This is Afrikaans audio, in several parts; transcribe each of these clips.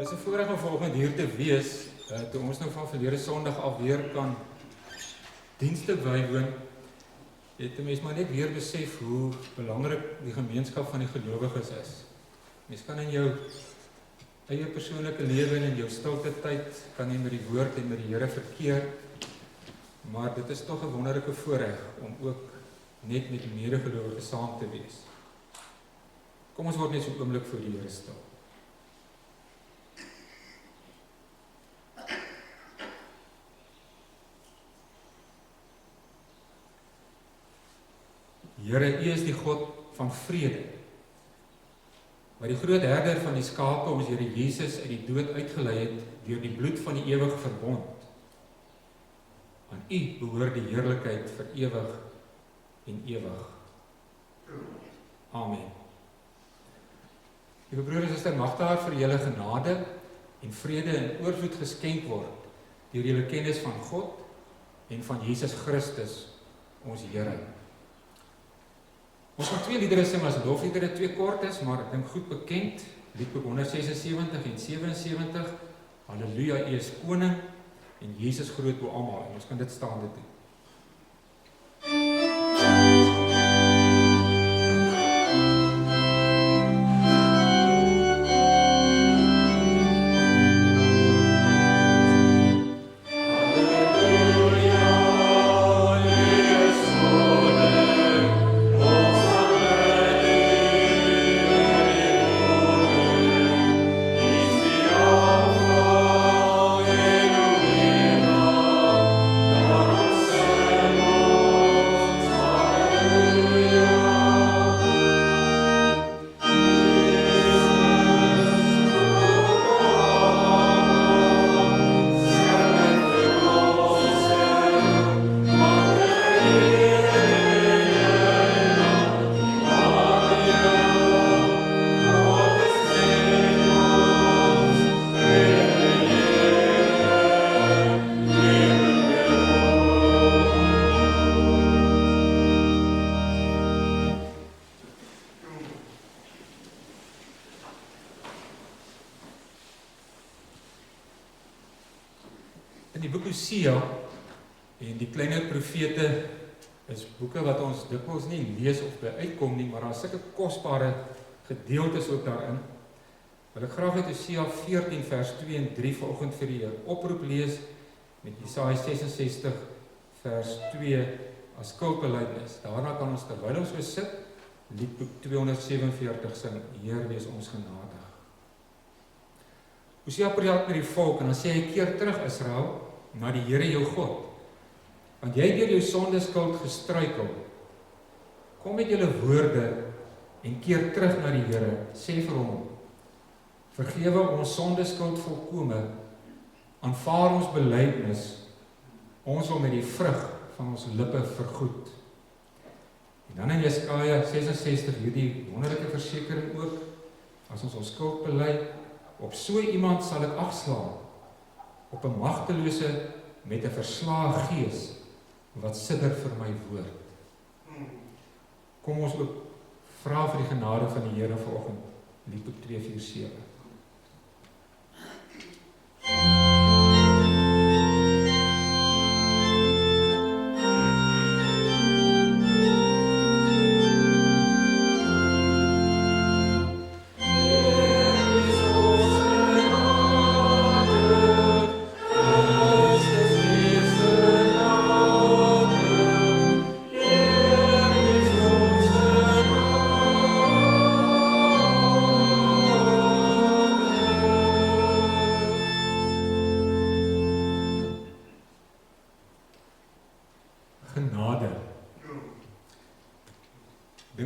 Dis 'n voorreg om vanoggend hier te wees, toe ons nou van verlede Sondag af weer kan dienste bywoon. Het 'n mens maar net weer besef hoe belangrik die gemeenskap van die gelowiges is. Mens kan in jou eie persoonlike lewe en in jou stilte tyd kan jy met die woord en met die Here verkeer, maar dit is tog 'n wonderlike voorreg om ook net met die medegelowiges saam te wees. Kom ons word net so 'n oomblik voor die Here stil. Here, U is die God van vrede, wat die groot herder van die skape ons Here Jesus uit die dood uitgelei het deur die bloed van die ewige verbond. Aan U behoort die heerlikheid vir ewig en ewig. Amen. Liewe broers en susters, mag daar vir julle genade en vrede en oorvloed geskenk word deur julle kennis van God en van Jesus Christus, ons Here. Ons gaan 2 liedere sing as lofliedere, 2 kortes, maar ek dink goed bekend. Liedboek 176 en 77. Halleluja, U is koning en Jesus groot bo almal. Ons kan dit staande doen. En die kleiner profete is boeke wat ons dikwels nie lees of by uitkom nie, maar daar is sulke kosbare gedeeltes ook daarin. Wil ek graag uit Hosea 14 vers 2 en 3 vanoggend vir julle oproep lees met Jesaja 66 vers 2 as skuldbelydenis. Daarna kan ons terwyl ons so sit, liedboek 247 sing, Heer wees ons genadig. Hosea praat met die volk en dan sê hy, keer terug Israel, na die Here jou God, want jy het deur jou sondeskuld gestruikel. Kom met julle woorde en keer terug na die Here, sê vir hom, vergewe ons sondeskuld volkome, aanvaar ons belydenis, ons wil met die vrug van ons lippe vergoed. En dan in Jesaja 66 hierdie wonderlike versekering ook, as ons skuld bely, op so iemand sal ek agslaan, op 'n magtelose met 'n verslae gees, wat sidder vir my woord. Kom ons ook vra vir die genade van die Here vanoggend, liedboek 247.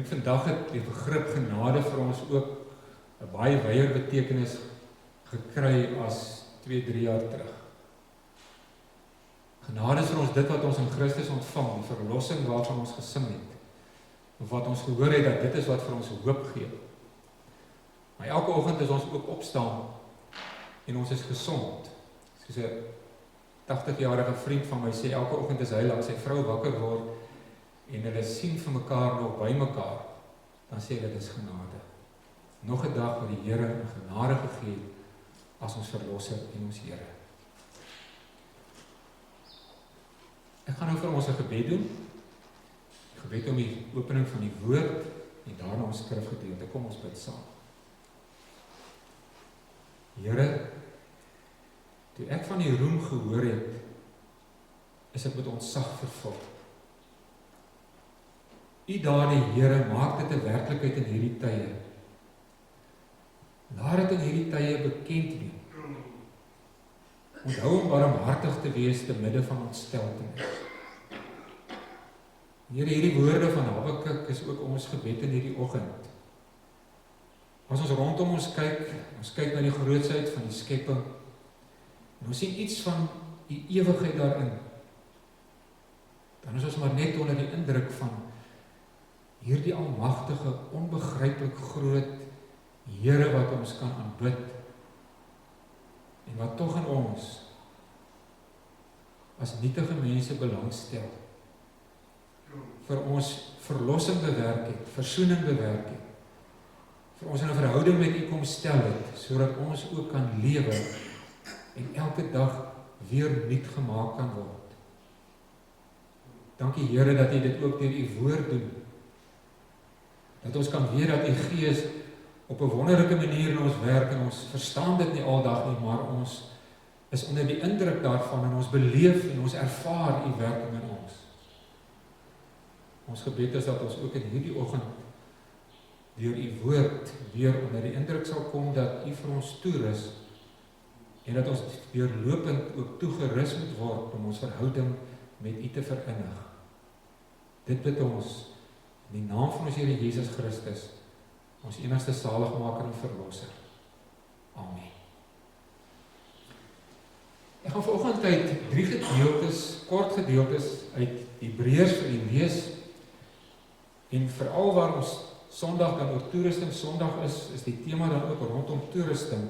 Vandag het die begrip genade vir ons ook 'n baie wyeer betekenis gekry as 2-3 jaar terug. Genade is vir ons dit wat ons in Christus ontvang, die verlossing waarvan ons gesing het, of wat ons gehoor het dat dit is wat vir ons hoop gee. Maar elke oggend is ons ook opstaan en ons is gesond. Soos 'n 80-jarige vriend van my sê, elke oggend is hy langs sy vrou wakker word en hulle sien vir mekaar nog by mekaar, dan sê hulle, dit is genade. Nog 'n dag wat die Here in genade gegee het as ons verlosser en ons Here. Ek gaan nou vir ons 'n gebed doen. Gebed om die opening van die woord en daarna ons skrifgedeelte. Kom ons bid saam. Here, toe ek van die roem gehoor het, is ek met ontzag vervul. U dade, Here, maak dit 'n werklikheid in hierdie tye. Laat dit in hierdie tye bekend wees. Onthou om barmhartig te wees te midde van ontsteltenis. Here, hierdie woorde van Habakuk is ook ons gebed in hierdie oggend. As ons rondom ons kyk na die grootsheid van die skepping, en ons sien iets van die ewigheid daarin, dan is ons maar net onder die indruk van hierdie almagtige, onbegryplik groot Here wat ons kan aanbid, en wat tog in ons as nietige mense belangstel, vir ons verlossing bewerk het, versoening bewerk het, vir ons in 'n verhouding met U kom stel het, sodat ons ook kan lewe en elke dag weer nuut gemaak kan word. Dankie Here dat U dit ook deur U woord doen, dat ons kan weet dat U Gees op 'n wonderlike manier in ons werk, en ons verstaan dit nie aldag nie, maar ons is onder die indruk daarvan, en ons beleef en ons ervaar U werking in ons. Ons gebed is dat ons ook in hierdie oggend deur U woord weer onder die indruk sal kom dat U vir ons toerus, en dat ons deurlopend ook toegerus moet word om ons verhouding met U te verinnig. Dit bid ons in die naam van ons Here Jesus Christus, ons enigste saligmaker en verlosser. Amen. Ek gaan vanoggend uit 3 gedeeltes, kort gedeeltes uit Hebreërs vir u lees, en veral waar ons Sondag dan ook toerusting Sondag is die tema dan ook rondom toerusting.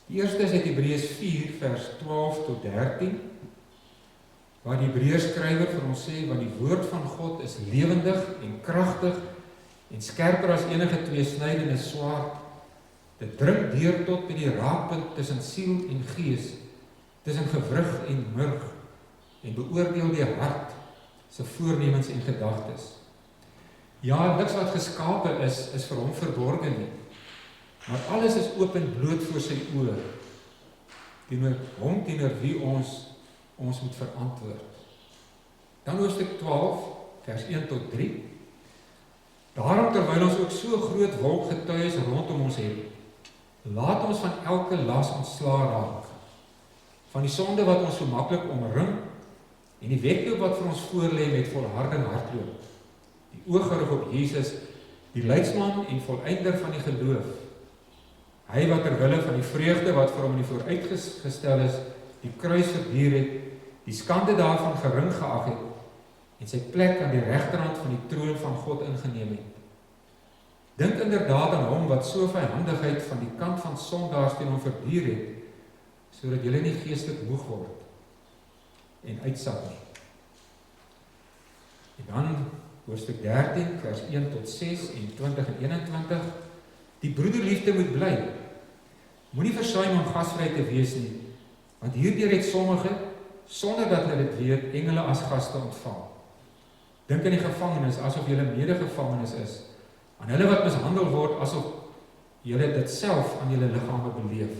Die eerste is uit Hebreërs 4 vers 12 tot 13, waar die Hebreërs skrywer vir ons sê, want die woord van God is lewendig en kragtig en skerper as enige tweesnydende swaard. Dit dring deur tot by die raakpunt tussen siel en gees, tussen gewrig en murg, en beoordeel die hart se voornemens en gedagtes. Ja, niks wat geskape is vir hom verborge nie, maar alles is oop en bloot voor sy oë, teenoor hom, teenoor wie ons moet verantwoord. Dan hoofstuk 12, vers 1 tot 3. Daarom terwyl ons ook so groot wolk getuies rondom ons het, laat ons van elke las ontslae raak, van die sonde wat ons so maklik omring, en die wedloop wat vir ons voorlê met volharding hardloop. Die oog gerig op Jesus, die leidsman en volleinder van die geloof. Hy wat terwille van die vreugde wat vir hom in die vooruitgestel is, die kruis verduur het, die skande daarvan gering geag het, en sy plek aan die regterhand van die troon van God ingeneem het. Dink inderdaad aan hom wat so vyhandigheid van die kant van sondaars teen hom verduur het, sodat julle nie geestelik moeg word en uitsak nie. En dan hoofstuk 13, vers 1 tot 6 en 20 en 21. Die broederliefde moet bly. Moenie versuim om gasvry te wees nie, want hierdeur het sommige, sonder dat hulle dit weet, engele as gaste ontvang. Dink aan die gevangenes asof julle medegevangenes is, aan hulle wat mishandel word asof julle dit self aan julle liggame beleef.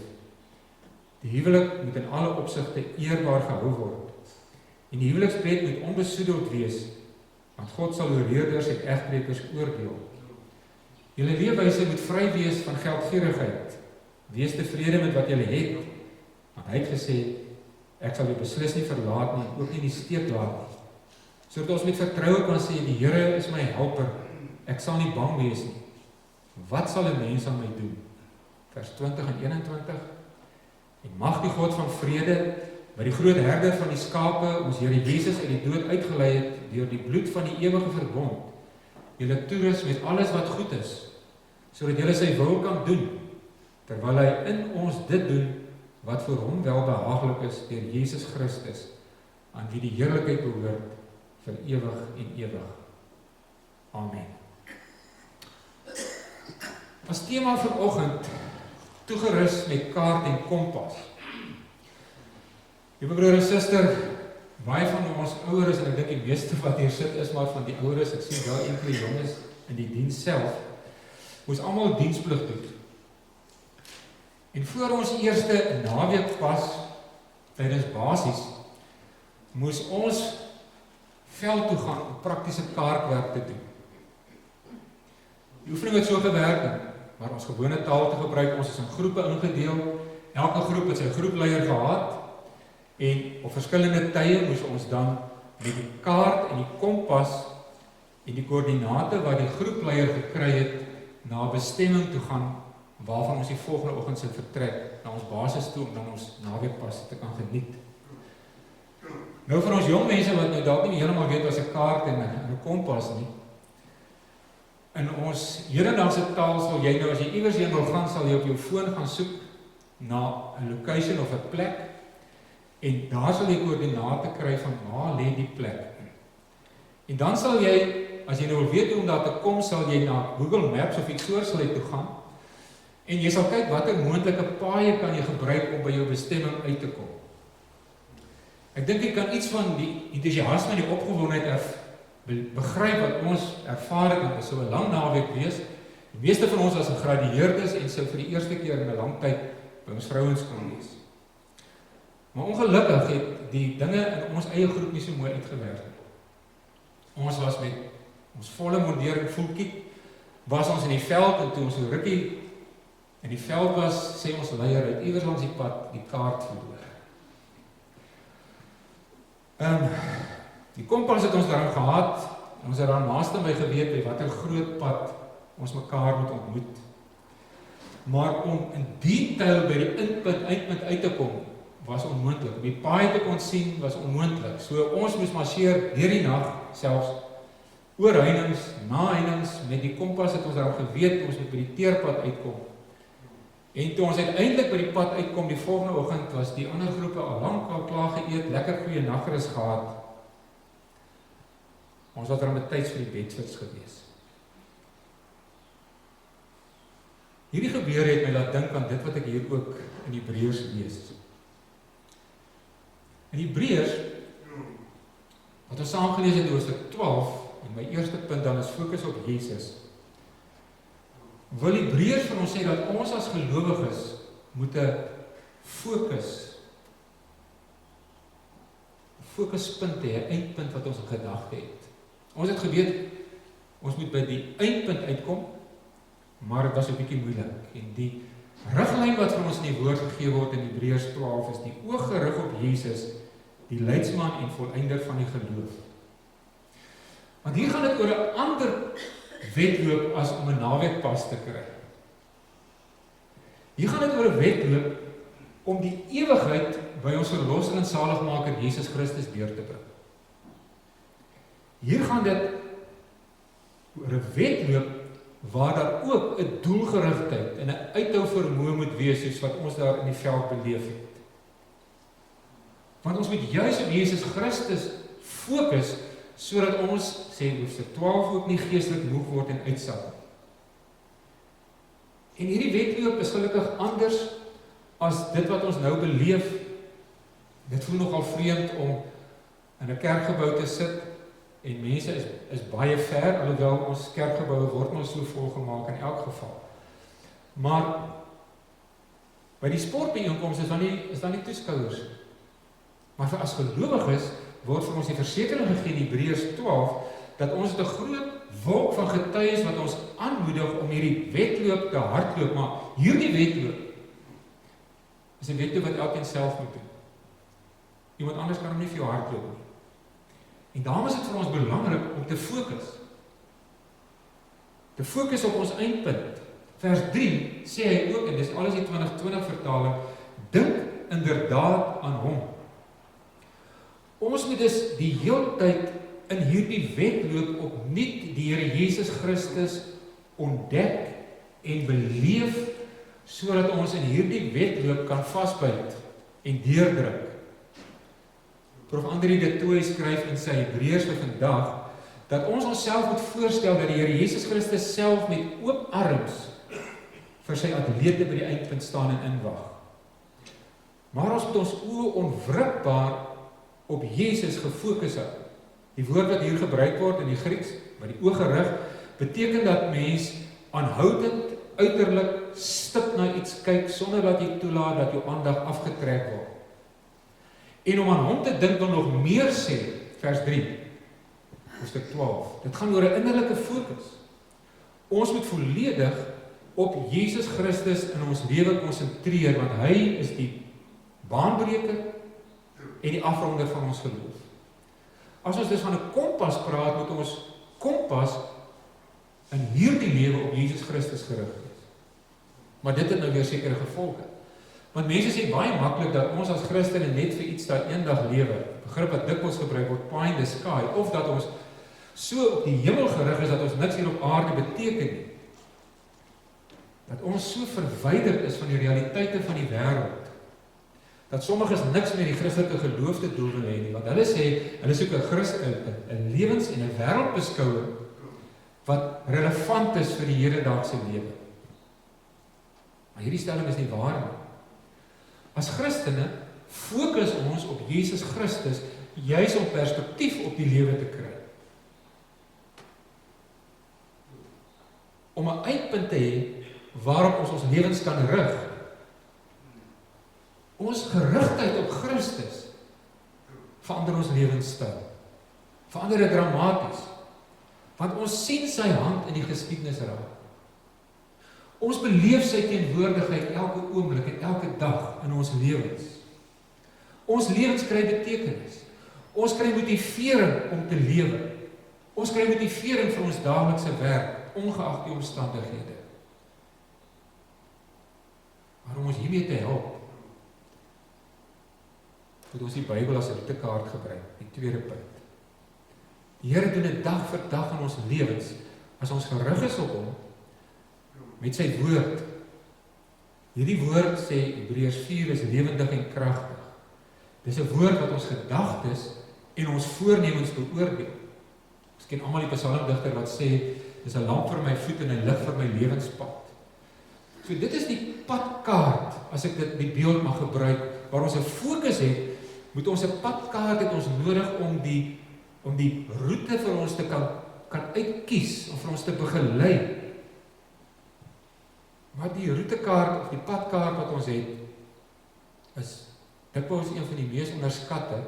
Die huwelik moet in alle opsigte eerbaar gehou word, en die huweliksbed moet onbesoedeld wees, want God sal oorreders en egbreekers oordeel. Julle leefwyse moet vry wees van geldgierigheid. Wees tevrede met wat julle het, want hy het gesê, ek sal u beslis nie verlaat nie, ook nie in die steek laat nie. Sodat ons met vertroue kan sê, die Here is my helper, ek sal nie bang wees nie. Wat sal 'n mens aan my doen? Vers 20 en 21. En mag die God van vrede, wat die groot herder van die skape, ons Here Jesus uit die dood uitgelei het, deur die bloed van die ewige verbond, julle toerus met alles wat goed is, sodat julle sy wil kan doen, terwyl hy in ons dit doen, wat vir hom welbehaaglik is, deur Jesus Christus, aan wie die heerlikheid behoort, vir ewig en ewig. Amen. As tema vanoggend toegerus met kaart en kompas. Liewe broer en suster, baie van ons ouers, en ek dink die meeste wat hier sit is maar van die ouers, ek sien daar enkele jonges in die diens self, moes almal diensplig doen. En voor ons eerste naweek pas, tydens basies, moes ons veld toe gaan om praktiese kaartwerk te doen. Die oefening het so gewerk, maar ons gewone taal te gebruik, ons is in groepe ingedeel, elke groep het sy groepleier gehad, en op verskillende tye moes ons dan met die kaart en die kompas en die koördinate wat die groepleier gekry het, na 'n bestemming toe gaan, waarvan ons die volgende oggend sou vertrek, na ons basis toe, om dan ons naweekpas te kan geniet. Nou vir ons jong mense wat nou dalk nie heeltemal weet wat 'n kaart en 'n kompas nie, in ons hedendaagse taal sal jy nou, as jy iewers heen wil gaan, sal jy op jou foon gaan soek na 'n location of 'n plek, en daar sal jy koördinate kry van waar lê die plek. En dan sal jy, as jy nou wil weet hoe om daar te kom, sal jy na Google Maps of iets soos sal jy toe gaan, en jy sal kyk watter moontlike paaie kan jy gebruik om by jou bestemming uit te kom. Ek dink jy kan iets van die entoesiasme en die opgewondenheid begryp wat ons ervaar het, want dit sou 'n lang naweek wees. Die meeste van ons was gegradueerdes en sou vir die eerste keer in 'n lang tyd by ons vrouens kon wees. Maar ongelukkig het die dinge in ons eie groep nie so mooi uitgewerk nie. Ons was met ons volle mondering voelkiek, was ons in die veld, en toe ons so rukkie in die veld was, sê ons leier uit iewers langs die pad die kaart verloor. Die kompas het ons daarom gehad, ons het daar naaste by geweet by watter groot pad ons mekaar moet ontmoet. Maar om in detail by die eindpunt uit te kom, was onmoontlik. Om die paai te kon sien was onmoontlik. So ons moes marseer deur die nag, selfs oor heininge, na heininge, met die kompas het ons daarom geweet, ons moet by die teerpad uitkom. En toe ons uiteindelik by die pad uitkom, die volgende oggend, was die ander groepe al lank al klaar geëet, lekker goeie nagrus gehad. Ons was daar met tyds vir die Bedfords gewees. Hierdie gebeur het my laat dink aan dit wat ek hier ook in Hebreërs lees. In Hebreërs, wat ons saam gelees het in hoofstuk 12, en my eerste punt dan is fokus op Jesus, wil Hebreërs vir ons sê dat ons as gelowiges moet 'n fokuspunt hê, 'n eindpunt wat ons in gedagte het. Ons het geweet, ons moet by die eindpunt uitkom, maar dit was 'n bietjie moeilik. En die riglyn wat vir ons in die woord gegee word in Hebreërs 12 is die oog gerig op Jesus, die leidsman en volleinder van die geloof. Want hier gaan dit oor 'n ander wedloop as om 'n naweekpas te kry. Hier gaan dit oor 'n wedloop om die ewigheid by ons verlosser en saligmaker Jesus Christus deur te bring. Hier gaan dit oor 'n wedloop waar daar ook 'n doelgerigtheid en 'n uithou vermoë moet wees, soos wat ons daar in die veld beleef het. Want ons moet juis op Jesus Christus fokus, sodat ons, sê hoofstuk 12 ook, nie geestelik moeg word en uitsak. En hierdie wedloop is gelukkig anders as dit wat ons nou beleef. Dit voel nogal vreemd om in 'n kerkgebou te sit en mense is baie ver, alhoewel ons kerkgeboue word nou so volgemaak in elk geval. Maar by die sportbijeenkomste is daar nie toeskouers. Maar vir as gelowiges word vir ons die versekering gegee in Hebreërs 12 dat ons 'n groot wolk van getuies wat ons aanmoedig om hierdie wedloop te hardloop, maar hierdie wedloop is 'n wedloop wat elkeen self moet doen. Iemand anders kan hom nie vir jou hardloop nie. En daarom is dit vir ons belangrik om te fokus. Te fokus op ons eindpunt. Vers 3 sê hy ook, en dis alles die 2020 vertaling, dink inderdaad aan hom. Ons moet dus die hele tyd in hierdie wedloop opnuut die Here Jesus Christus ontdek en beleef, sodat ons in hierdie wedloop kan vasbyt en deurdruk. Prof. Andri de Tooy skryf in sy Hebreërs vir vandag, dat ons onsself moet voorstel dat die Here Jesus Christus self met oop arms vir sy atlete by die eindpunt staan en inwag. Maar ons moet ons oë onwrikbaar op Jesus gefokus hou. Die woord wat hier gebruik word in die Grieks, by die oog gerig, beteken dat mens aanhoudend, uiterlik, stip na iets kyk, sonder dat jy toelaat dat jou aandag afgetrek word. En om aan hom te dink wil nog meer sê, vers 3, hoofstuk 12, dit gaan oor 'n innerlike fokus. Ons moet volledig op Jesus Christus in ons lewe konsentreer, want hy is die baanbreker en die afronder van ons geloof. As ons dus van 'n kompas praat, moet ons kompas in hierdie lewe op Jesus Christus gerig wees. Maar dit het nou weer sekere gevolge. Want mense sê baie maklik dat ons as Christene net vir iets daar eendag lewe, begrip wat dikwels gebruik word, pie in the sky, of dat ons so op die hemel gerig is dat ons niks hier op aarde beteken nie. Dat ons so verwyderd is van die realiteite van die wêreld, dat sommiges niks meer die Christelike geloof te doen wil hê nie, want hulle sê, hulle soek 'n lewens- en 'n wêreldbeskouing wat relevant is vir die hedendaagse lewe. Maar hierdie stelling is nie waar nie. As Christene fokus ons op Jesus Christus, juis om perspektief op die lewe te kry. Om 'n uitpunt te hê waarop ons lewens kan rig. Ons gerigtheid op Christus verander ons lewenstyl. Verander dit dramaties. Want ons sien sy hand in die geskiedenis raak. Ons beleef sy teenwoordigheid elke oomblik en elke dag in ons lewens. Ons lewens kry betekenis. Ons kry motivering om te lewe. Ons kry motivering vir ons daaglikse werk, ongeag die omstandighede. Maar om ons hiermee te help, moet ons die Bybel as 'n routekaart gebruik, die tweede punt. Die Here doen dit dag vir dag in ons lewens, as ons gerig is op hom, met sy woord. Hierdie woord, sê Hebreërs 4, is lewendig en kragtig. Dis 'n woord wat ons gedagtes en ons voornemens beoordeel. Ons ken almal die psalmdigter wat sê, dis 'n lamp vir my voet en 'n lig vir my lewenspad. So dit is die padkaart, as ek dit die beeld mag gebruik, waar ons 'n fokus het, moet ons 'n padkaart het ons nodig om die roete vir ons te kan uitkies, of vir ons te begelei. Maar die routekaart of die padkaart wat ons het, is dikwels een van die mees onderskatte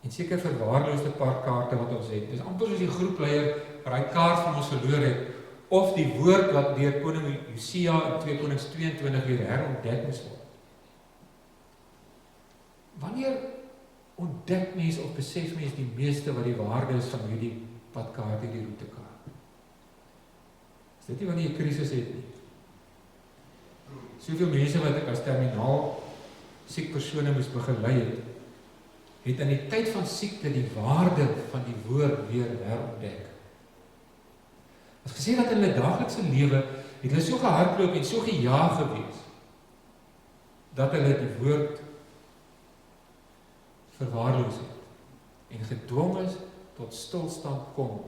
en seker verwaarloosde padkaarte wat ons het. Dis amper soos die groepleier wat daai kaart van ons verloor het, of die woord wat deur koning Josia in 2 Konings 22 weer herontdek moes word. Wanneer ontdek mens of besef mens die meeste wat die waarde is van hierdie padkaart, hierdie routekaart? Is dit nie wanneer jy krisis het nie? Soveel mense wat ek as terminaal siek persone moes begelei het in die tyd van siekte die waarde van die woord weer herontdek. As gesê dat in hulle daaglikse lewe het hulle so gehardloop en so gejaag gewees, dat hulle die woord verwaarloos het en gedwong is tot stilstand kom,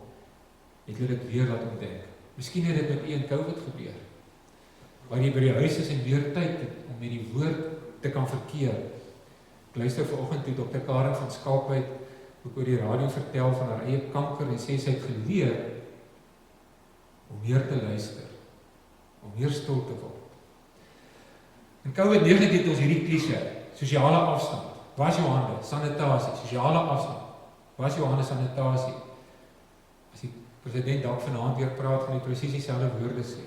het hulle dit weer laat ontdek. Miskien het dit met een COVID gebeur, waar jy by die huis is en weer tyd het om met die woord te kan verkeer. Ek luister vanoggend toe Dr. Karen van Skalkwyk ook oor die radio vertel van haar eie kanker en sê sy het geleer om meer te luister, om meer stil te word. In COVID-19 het ons hierdie klise, sosiale afstand. Waar is jou hande? Sanitasie, sosiale afstand. Waar is jou hande? Sanitasie. As die president dalk vanaand weer praat, gaan hy presies dieselfde woorde sê.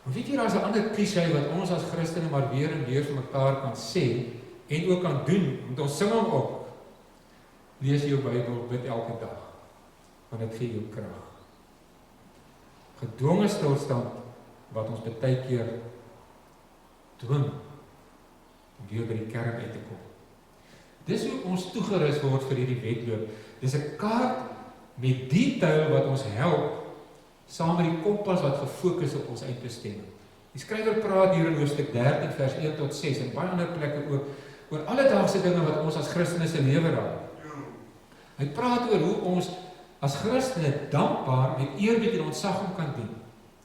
Maar weet jy, daar is 'n ander klise wat ons as Christene maar weer en weer vir mekaar kan sê en ook kan doen, want ons sing hom op. Lees jou Bybel, bid elke dag, want dit gee jou krag. Gedwonge stilstand wat ons baie keer dwing om weer by die kern uit te kom. Dis hoe ons toegerus word vir hierdie wedloop. Dis 'n kaart met detail wat ons help saam met die kompas wat gefokus op ons eindbestemming. Die skrywer praat hier in hoofstuk 13 vers 1 tot 6 en baie ander plekke ook oor alledaagse dinge wat ons as Christene se lewe raak. Hy praat oor hoe ons as Christene dankbaar met eerbied en ontzag kan dien.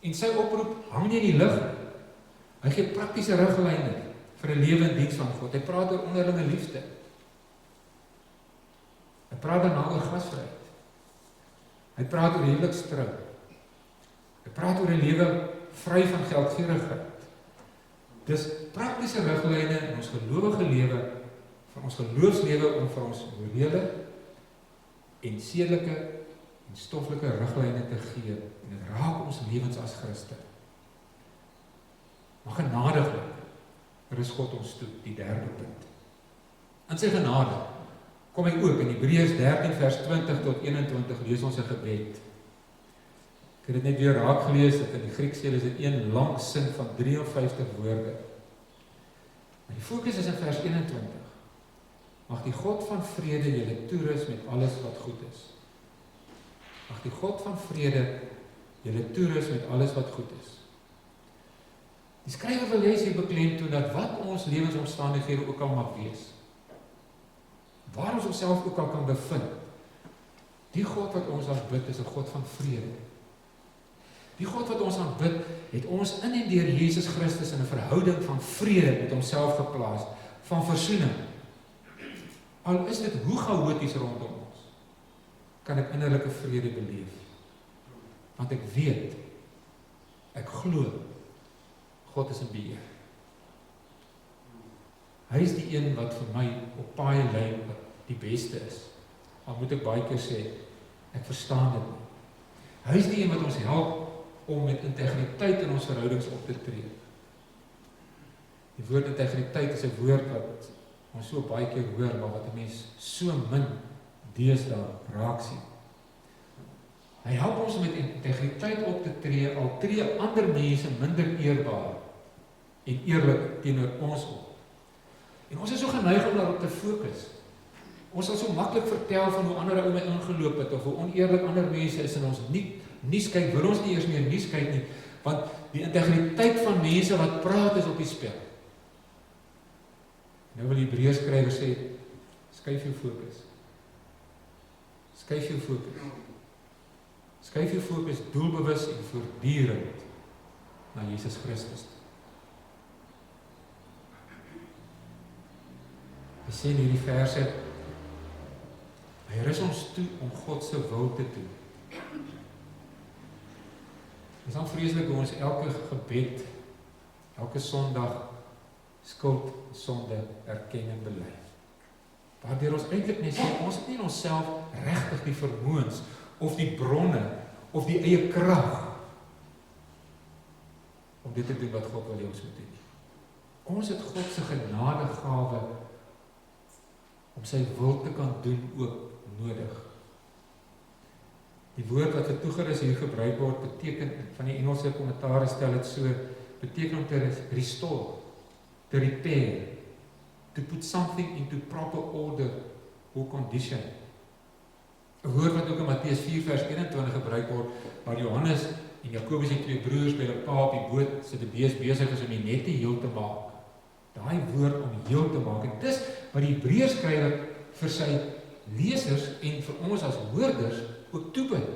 En sy oproep hang nie in die lug. Hy gee praktiese riglyne vir 'n lewe in diens van God. Hy praat oor onderlinge liefde. Hy praat daarna oor gasvryheid. Hy praat oor huwelikstrou. Hy praat oor 'n lewe vry van geldgierigheid. Dis praktiese riglyne in ons gelowige lewe, van ons geloofslewe om vir ons morele en sedelike en stoffelike riglyne te gee, en dit raak ons lewens as Christen. Maar genadiglik rus God ons toe, die derde punt. In sy genade kom hy ook in Hebreërs 13 vers 20 tot 21 lees ons 'n gebed. Ek het dit net weer raak gelees, dat in die Grieks is dit een lang sin van 53 woorde. Maar die fokus is in vers 21. Mag die God van vrede julle toerus met alles wat goed is. Mag die God van vrede julle toerus met alles wat goed is. Die skrywer wil hê hier beklemtoon dat wat ons lewensomstandighede ook al mag wees, waar ons onsself ook al kan bevind, die God wat ons aanbid is 'n God van vrede. Die God wat ons aanbid, het ons in en deur Jesus Christus in 'n verhouding van vrede met homself geplaas, van versoening. Al is dit hoe chaoties rondom ons, kan ek innerlike vrede beleef. Want ek weet, ek glo, God is in beheer. Hy is die een wat vir my op paaie lei wat die beste is. Al moet ek baie keer sê, ek verstaan dit nie. Hy is die een wat ons help om met integriteit in ons verhoudings op te tree. Die woord integriteit is 'n woord wat ons so baie keer hoor, maar wat 'n mens so min deesdae raak sien. Hy help ons met integriteit op te tree, al tree ander mense minder eerbaar en eerlik teenoor ons op. En ons is so geneig om daarop te fokus. Ons sal so maklik vertel van hoe ander ou my ingeloop het, of hoe oneerlik ander mense is, en ons nuus kyk, wil ons nie eers meer nuus kyk nie, want die integriteit van mense wat praat is op die spel. Nou wil die Hebreërs skrywer sê, skuif jou fokus. Skuif jou fokus. Skuif jou fokus doelbewus en voortdurend na Jesus Christus. Hy sê in hierdie verse, hy rus ons toe om God se wil te doen. Dit is dan vreeslik hoe ons elke gebed, elke Sondag skuld, sonde, erken en bely. Waardeur ons eintlik net sê, ons het nie onsself regtig die vermoëns, of die bronne, of die eie krag, om dit te doen wat God wil hê ons moet doen. Ons het God se genadegawe, om sy wil te kan doen ook nodig. Die woord wat vir toegerus hier gebruik word, beteken, van die Engelse kommentaar stel dit so, beteken om te restore, to repair, to put something into proper order or condition. 'n woord wat ook in Matteus 4 vers 21 gebruik word, waar Johannes en Jakobus die twee broers by hulle pa op die boot Zebedeus besig is om die nette heel te maak. Daai woord om heel te maak, en dis wat die Hebreërs skrywer vir sy lesers en vir ons as hoorders ook toebid.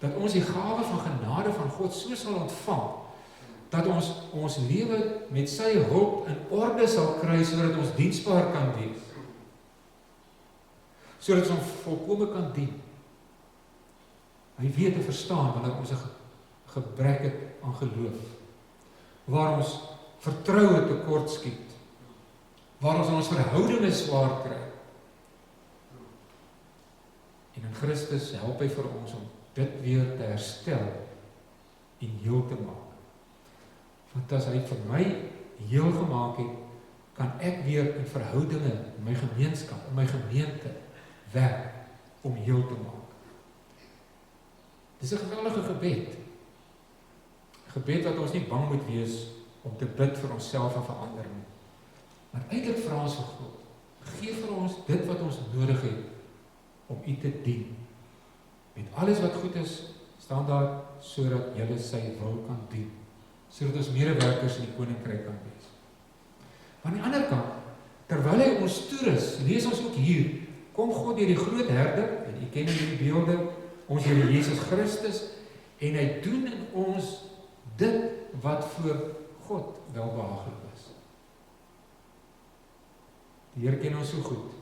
Dat ons die gawe van genade van God so sal ontvang, dat ons ons lewe met sy hulp in orde sal kry, sodat ons diensbaar kan wees. Sodat ons volkome kan dien. Hy weet en verstaan wanneer ons 'n gebrek het aan geloof, waar ons vertroue tekort skiet, waar ons in ons verhoudinge swaar kry. En in Christus help hy vir ons om dit weer te herstel en heel te maak. Want as hy vir my heel gemaak het, kan ek weer in verhoudinge, in my gemeenskap, in my gemeente werk om heel te maak. Dis 'n geweldige gebed. 'n Gebed wat ons nie bang moet wees om te bid vir onsself en vir ander nie. Maar eintlik vra ons vir God, gee vir ons dit wat ons nodig het om U te dien. Met alles wat goed is, staan daar sodat julle sy wil kan dien. Sodat ons medewerkers in die koninkryk kan wees. Maar aan die ander kant, terwyl hy ons toerus, lees ons ook hier, kom God deur die groot herder, en u ken hierdie beelde, ons Here Jesus Christus, en hy doen in ons dit wat voor God welbehaaglik is. Die Here ken ons so goed.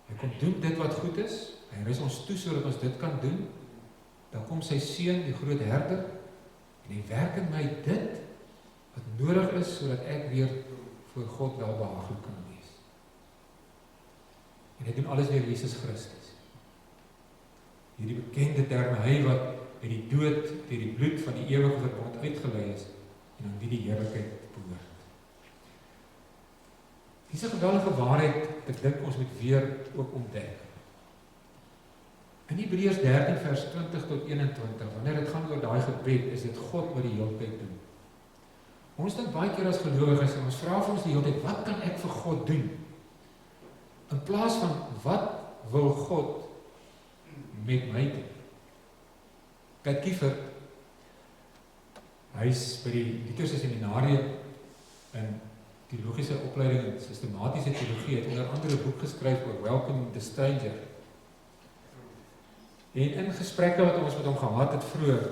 Hy kom doen dit wat goed is, hy rus ons toe sodat ons dit kan doen, dan kom sy seun, die groot herder, en hy werk in my dit, wat nodig is, sodat ek weer voor God welbehaaglik kan wees. En hy doen alles deur Jesus Christus. Hierdie bekende term, hy wat uit die dood, deur die bloed van die ewige verbond uitgelei is, en aan wie die heerlikheid behoort. Dis 'n geweldige waarheid, ek dink ons moet weer ook ontdek. In Hebreërs 13 vers 20 tot 21, wanneer dit gaan oor daai gebed, is dit God wat die hele tyd doen. Ons dink baie keer as gelowiges, en ons vra vir ons die hele tyd, wat kan ek vir God doen? In plaas van, wat wil God met my doen? Pat Kiefer, hy is by die Lutherse Seminarium in teologiese opleiding en systematiese teologie, het onder andere 'n boek geskryf oor Welcome the Stranger. En in gesprekke wat ons met hom gehad het vroeër,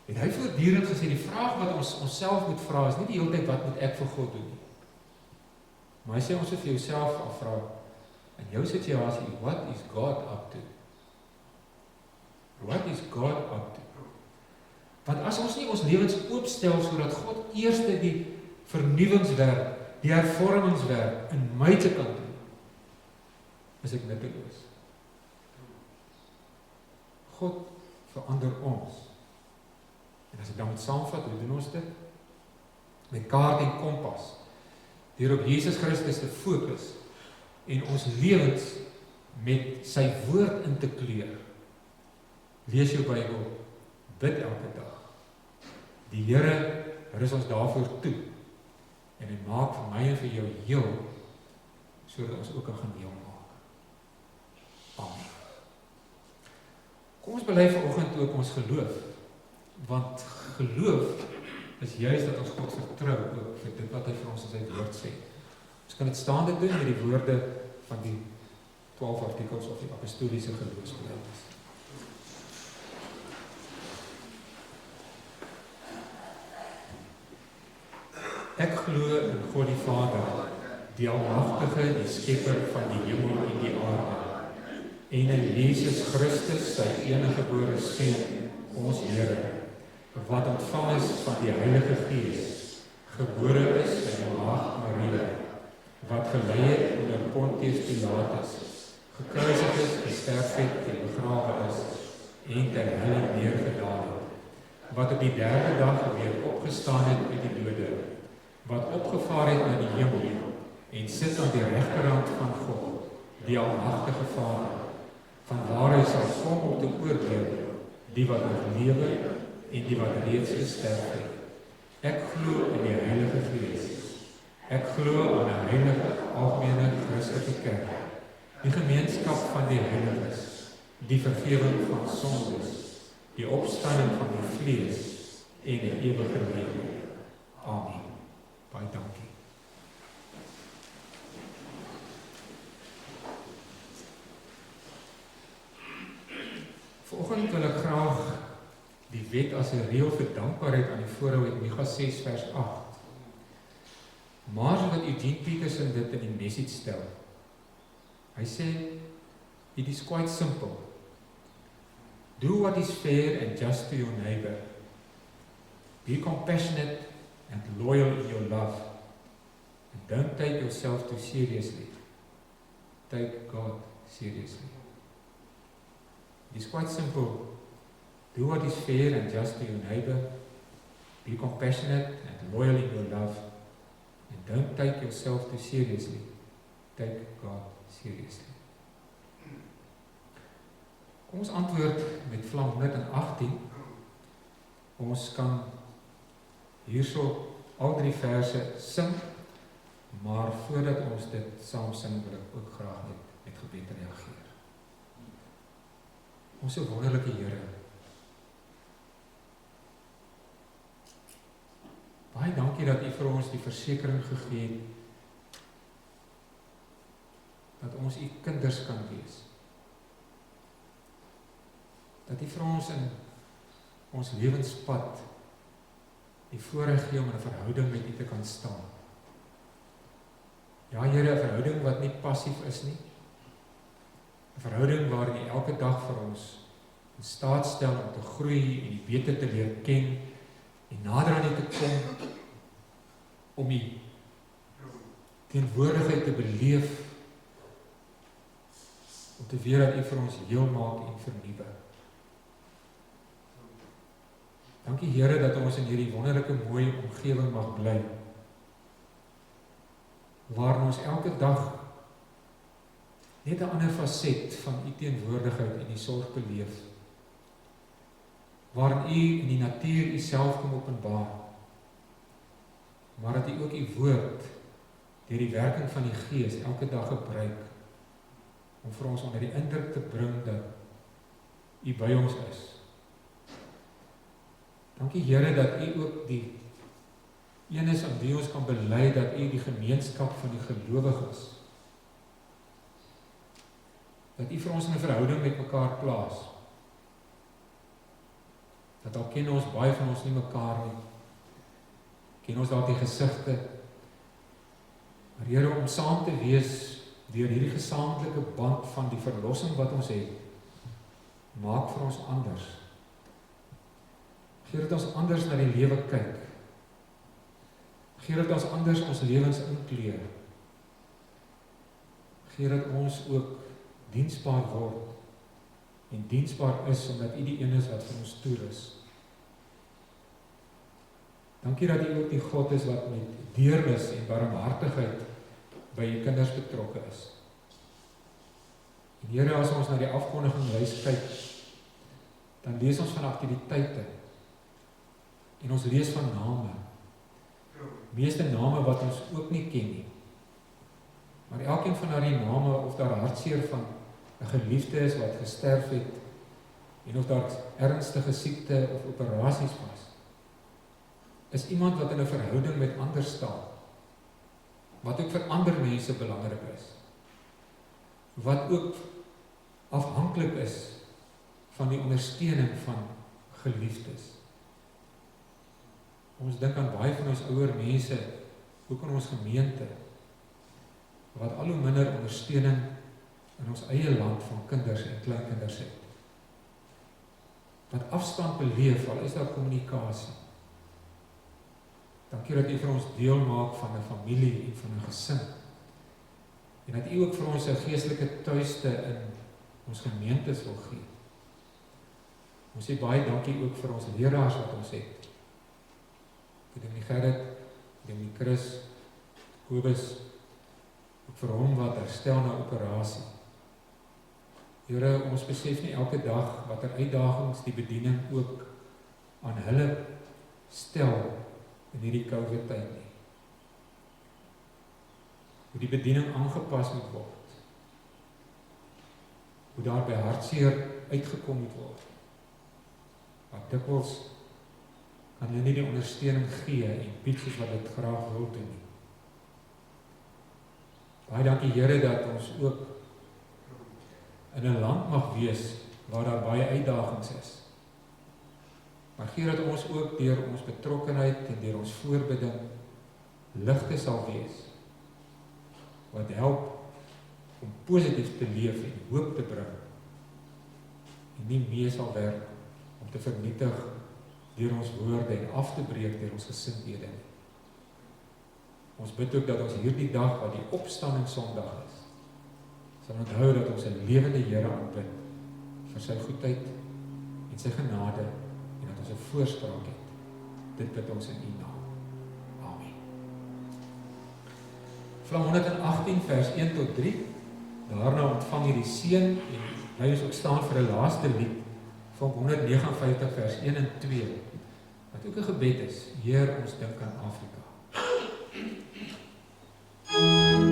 het hy voortdurend gesê, die vraag wat ons onsself moet vra, is nie die hele tyd, wat moet ek vir God doen nie? Maar hy sê, ons moet vir jouself afvra, in jou situasie, what is God up to? What is God up to? Want as ons nie ons lewens oopstel, sodat God eerste die vernuwingswerk, die hervormingswerk in my te kan doen, is ek nutteloos. God verander ons. En as ek dan moet saamvat, hoe doen ons dit? Met kaart en kompas, deur op Jesus Christus te fokus, en ons lewens met sy woord in te kleur. Lees jou Bybel, bid elke dag. Die Here rus ons daarvoor toe, en hy maak vir my en vir jou heel, sodat ons ook kan heel maak. Amen. Kom ons bely vanoggend ook ons geloof, want geloof is juist dat ons God vertrou ook vir dit wat hy vir ons in sy woord sê. Ons kan dit staande doen met die woorde van die 12 artikels of die apostoliese geloofsbelijdenis. Ek glo in God die Vader, die Almagtige, die Skepper van die hemel en die aarde, en in Jesus Christus, sy eniggebore Seun, ons Here, wat ontvang is van die Heilige Gees, gebore is in die maagd Maria, wat gelei het onder Pontius Pilatus, gekruisig is, gesterf het en begrawe is, en ter helle neergedaal het, wat op die derde dag weer opgestaan het uit die dode, wat opgevaar het na die hemel, en sit aan die regterhand van God, die Almagtige Vader, van waar hy sal kom om te oordeel, die wat nog lewe, en die wat reeds gesterf het. Ek glo in die Heilige Gees. Ek glo aan 'n heilige, algemene Christelike kerk, die gemeenskap van die heiliges, die vergifnis van sondes, die opstanding van die vlees en die ewige lewe. Amen. Baie dankie. Vanoggend wil ek graag die wet as 'n reël vir dankbaarheid aan die voorhou uit Micha 6 vers 8. Maar sodat Eugene Peterson dit in die message stel. Hy sê, it is quite simple. Do what is fair and just to your neighbor. Be compassionate and loyal in your love. And don't take yourself too seriously. Take God seriously. It is quite simple. Do what is fair and just to your neighbor. Be compassionate and loyal in your love. And don't take yourself too seriously. Take God seriously. Kom ons antwoord met Vlam 118. Ons kan hierso al 3 verse sing, maar voordat ons dit saam sing, wil ek ook graag met gebed reageer. Ons wonderlike Here, baie dankie dat U vir ons die versekering gegee het, dat ons U kinders kan wees. Dat U vir ons in ons lewenspad die voorreg gee om in 'n verhouding met U te kan staan. Ja, Here, 'n verhouding wat nie passief is nie. 'n Verhouding waarin U elke dag vir ons in staat stel om te groei en U beter te leer ken en nader aan U te kom om U teenwoordigheid te beleef, om te weet dat U vir ons heel maak en vernuwe. Dankie Here dat ons in hierdie wonderlike mooi omgewing mag bly, waarin ons elke dag net 'n ander faset van U teenwoordigheid en U sorg beleef, waarin U in die natuur U self kom openbaar, maar dat U ook U woord deur die werking van die Gees elke dag gebruik om vir ons onder die indruk te bring dat U by ons is. Dankie Here dat U ook die een is aan wie ons kan bely dat U die gemeenskap van die gelowiges, dat U vir ons in 'n verhouding met mekaar plaas. Dat al ken ons baie van ons nie mekaar nie, ken ons dalk die gesigte, maar Here, om saam te wees deur hierdie gesamentlike band van die verlossing wat ons het, maak vir ons anders. Gee dat ons anders na die lewe kyk. Gee dat ons anders ons lewens inkleer. Gee dat ons ook diensbaar word en diensbaar is omdat U die een is wat vir ons toerus. Dankie dat U ook die God is wat met deernis en barmhartigheid by U kinders betrokke is. En Here, as ons na die afkondiginglys kyk, dan lees ons van aktiwiteite en ons lees van name. Meeste name wat ons ook nie ken nie. Maar elkeen van daardie name, of daar hartseer van 'n geliefde is wat gesterf het, en of daar ernstige siekte of operasies was, is iemand wat in 'n verhouding met ander staan, wat ook vir ander mense belangrik is, wat ook afhanklik is van die ondersteuning van geliefdes. Ons dink aan baie van ons ouer mense, ook in ons gemeente, wat al hoe minder ondersteuning in ons eie land van kinders en kleinkinders het. Wat afstand beleef, al is daar kommunikasie. Dankie dat U vir ons deel maak van 'n familie en van 'n gesin. En dat U ook vir ons 'n geestelike tuiste in ons gemeentes wil gee. Ons sê baie dankie ook vir ons leraars wat ons het. Vir die Gerrit, die Chris, Kobus, ook vir hom wat herstel na operasie. Here, ons besef nie elke dag watter uitdagings die bediening ook aan hulle stel in hierdie COVID tyd nie. Hoe die bediening aangepas moet word. Hoe daar by hartseer uitgekom moet word. Wat dikwels kan hulle nie die ondersteuning gee en bied soos wat dit graag wil doen nie. Baie dankie Here dat ons ook in 'n land mag wees waar daar baie uitdagings is. Maar gee dat ons ook deur ons betrokkenheid en deur ons voorbidding ligte sal wees, wat help om positief te leef en hoop te bring, en nie mee sal werk om te vernietig deur ons woorde en af te breek deur ons gesindhede nie. Ons bid ook dat ons hierdie dag wat die opstanding Sondag is, sal onthou dat ons 'n lewende Here aanbid vir sy goedheid en sy genade en dat ons 'n voorspraak het. Dit bid ons in U naam. Amen. Psalm 118 vers 1 tot 3. Daarna ontvang jy die seën en bly ons ook staan vir 'n laaste lied van 159 vers 1 en 2 wat ook 'n gebed is. Heer, ons dink aan Afrika. Oh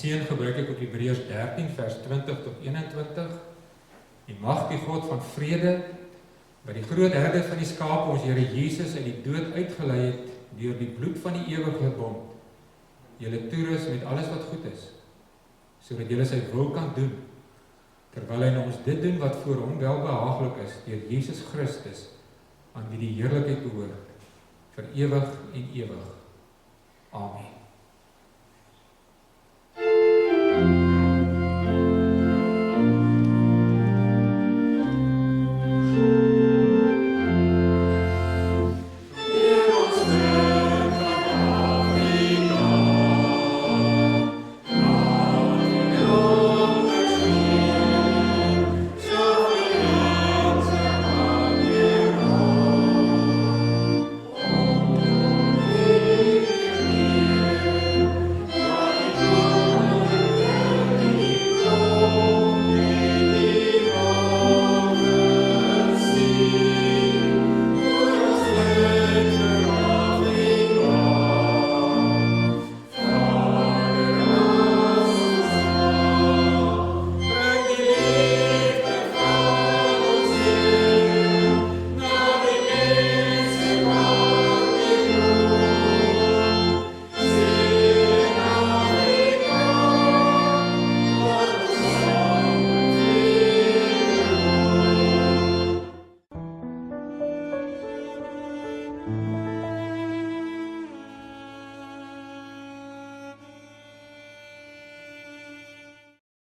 seën gebruik ek op Hebreërs 13 vers 20 tot 21. En mag die God van vrede, wat die groot herder van die skape ons Here Jesus uit die dood uitgelei het deur die bloed van die ewige bond, julle toerus met alles wat goed is, sodat julle sy wil kan doen, terwyl hy ons dit doen wat voor hom welbehaaglik is, deur Jesus Christus, aan wie die heerlikheid behoort, vir ewig en ewig. Amen.